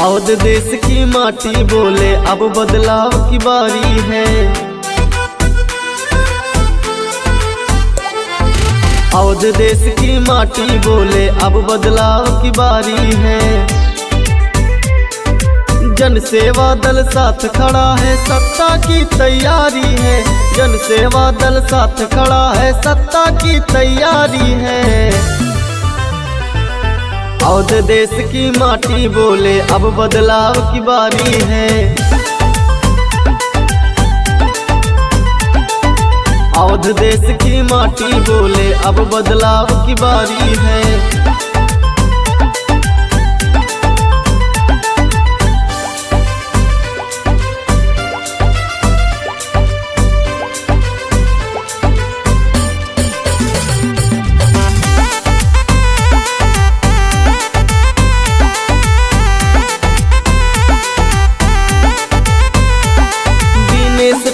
अवध देश की माटी बोले अब बदलाव की बारी है। अवध देश की माटी बोले अब बदलाव की बारी है। जन सेवा दल साथ खड़ा है, सत्ता की तैयारी है। जन सेवा दल साथ खड़ा है, सत्ता की तैयारी है। अवध देश की माटी बोले अब बदलाव की बारी है। अवध देश की माटी बोले अब बदलाव की बारी है।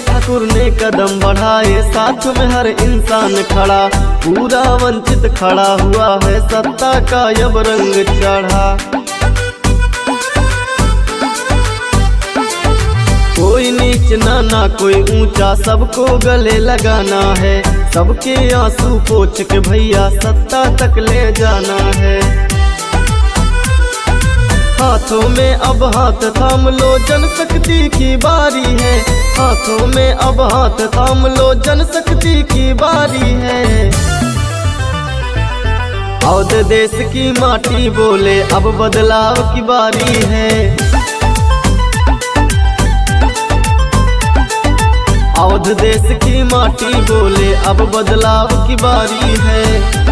ठाकुर ने कदम बढ़ाए, साथ में हर इंसान खड़ा। पूरा वंचित खड़ा हुआ है, सत्ता का अब रंग चढ़ा। कोई नीच ना कोई ऊंचा, सबको गले लगाना है। सबके आंसू पोंछ के भैया सत्ता तक ले जाना है। हाथों में अब हाथ थाम लो, जनशक्ति की बारी है। हाथों में अब हाथ थाम लो, जनशक्ति की बारी है। अवध देश की माटी बोले अब बदलाव की बारी है। अवध देश की माटी बोले अब बदलाव की बारी है।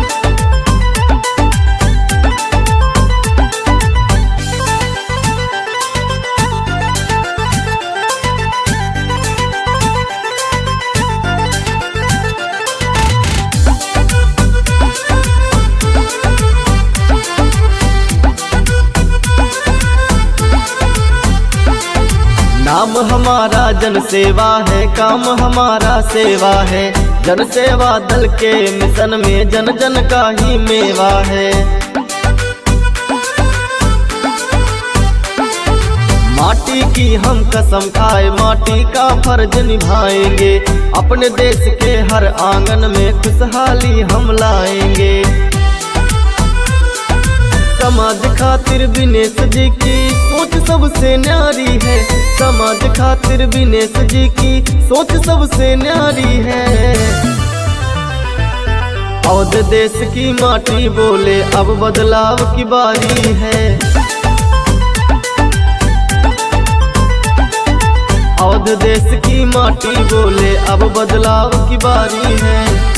नाम हमारा जन सेवा है, काम हमारा सेवा है। जन सेवा दल के मिशन में जन जन का ही मेवा है। माटी की हम कसम खाए, माटी का फर्ज निभाएंगे। अपने देश के हर आंगन में खुशहाली हम लाएंगे। समाज खातिर दिनेश जी की सोच सबसे न्यारी है। समाज खातिर दिनेश जी की सोच सबसे न्यारी है। अवध देश की माटी बोले अब बदलाव की बारी है। अवध देश की माटी बोले अब बदलाव की बारी है।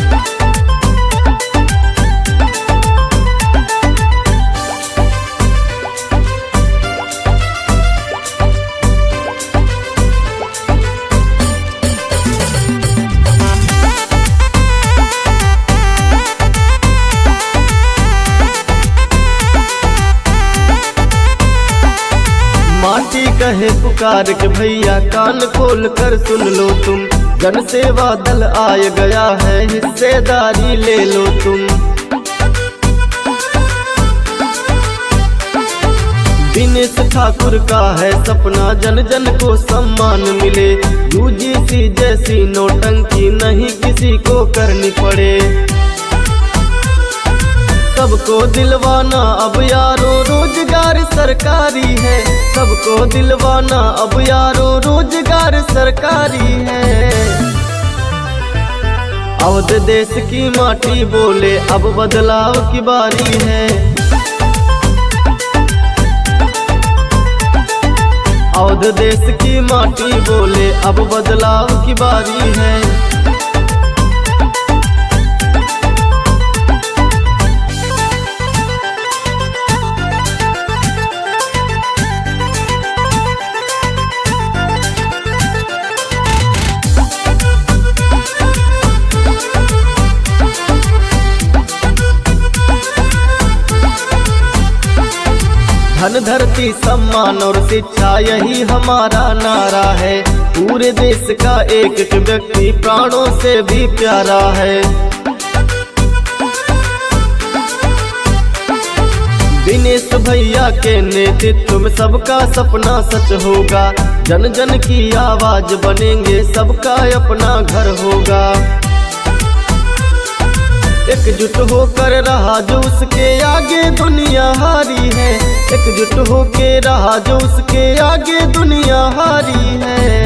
माटी कहे पुकार के भैया कान खोल कर सुन लो तुम। जन सेवा दल आए गया है, हिस्सेदारी ले लो तुम। दिनेश ठाकुर का है सपना, जन जन को सम्मान मिले। यूजीसी जैसी नोटंकी नहीं किसी को करनी पड़े। सबको दिलवाना अब यारो रोजगार सरकारी है। सबको दिलवाना अब यारो रोजगार सरकारी है। अवध देश की माटी बोले अब बदलाव की बारी है। अवध देश की माटी बोले अब बदलाव की बारी है। धन धरती सम्मान और शिक्षा यही हमारा नारा है। पूरे देश का एक एक व्यक्ति प्राणों से भी प्यारा है। दिनेश नीतीश भैया के नेतृत्व में सबका सपना सच होगा। जन जन की आवाज बनेंगे, सबका अपना घर होगा। एकजुट होकर रहा जो उसके आगे दुनिया हारी है। एकजुट होके रहा जो उसके आगे दुनिया हारी है।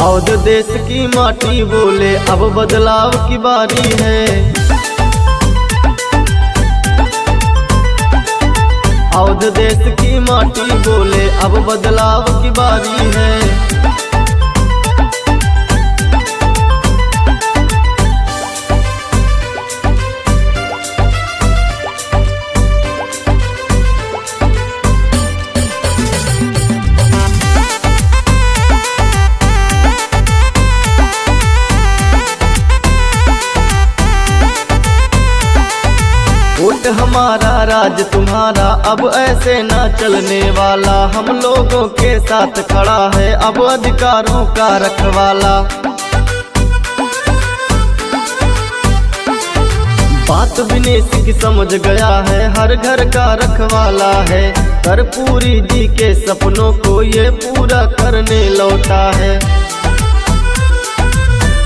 अवध देश की माटी बोले अब बदलाव की बारी है। अवध देश की माटी बोले अब बदलाव की बारी है। वोट हमारा राज तुम्हारा, अब ऐसे ना चलने वाला। हम लोगों के साथ खड़ा है अब अधिकारों का रखवाला। बात विनेश की समझ गया है, हर घर का रखवाला है। कर्पूरी जी के सपनों को ये पूरा करने लौटा है।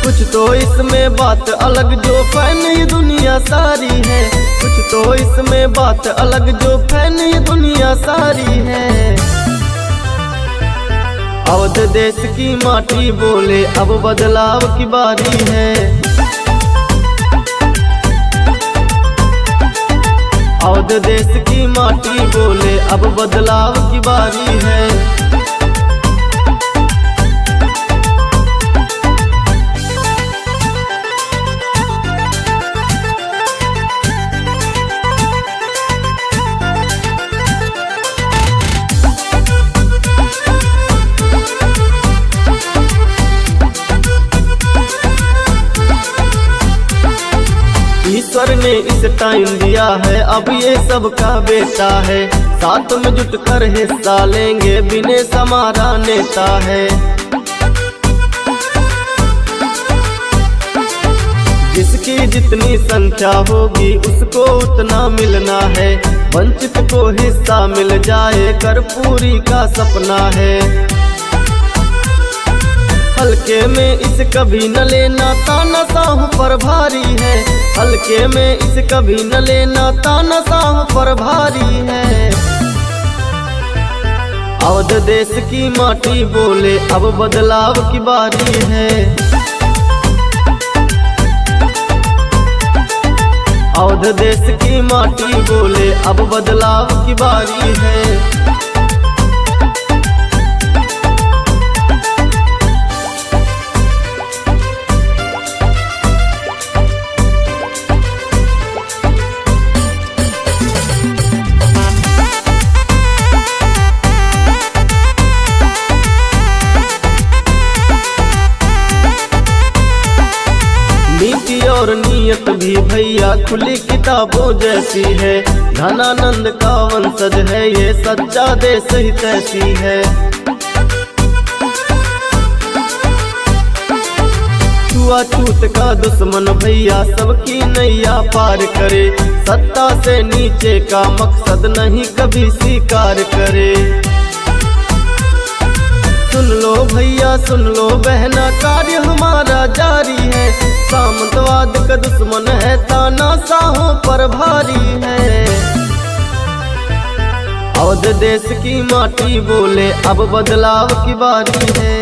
कुछ तो इसमें बात अलग जो फैनी दुनिया सारी है। कुछ तो इसमें बात अलग जो फैनी दुनिया सारी है। अवध देश की माटी बोले अब बदलाव की बारी है। अवध देश की माटी बोले अब बदलाव की बारी है। ईश्वर ने इस टाइम दिया है, अब ये सबका बेटा है। साथ में जुट कर हिस्सा लेंगे, विनेश हमारा नेता है। जिसकी जितनी संख्या होगी उसको उतना मिलना है। वंचित को हिस्सा मिल जाए, कर्पूरी का सपना है। हल्के में इस कभी न लेना, ताना साहू पर भारी है। हल्के में इस कभी न लेना, ताना साहू पर भारी है। अवध देश की माटी बोले अब बदलाव की बारी है। अवध देश की माटी बोले अब बदलाव की बारी है। नीति और नियत भी भैया खुली किताबों जैसी है। धनानंद का वंशज है ये, सच्चा देश हित ऐसी है। छुआछूत का दुश्मन भैया सबकी नैया पार करे। सत्ता से नीचे का मकसद नहीं कभी स्वीकार करे। सुन लो भैया सुन लो बहना, कार्य हमारा जारी है। सामंतवाद का दुश्मन है, ताना साहों पर भारी है। अवध देश की माटी बोले अब बदलाव की बारी है।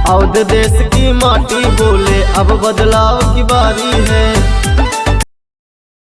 अवध देश की माटी बोले अब बदलाव की बारी है।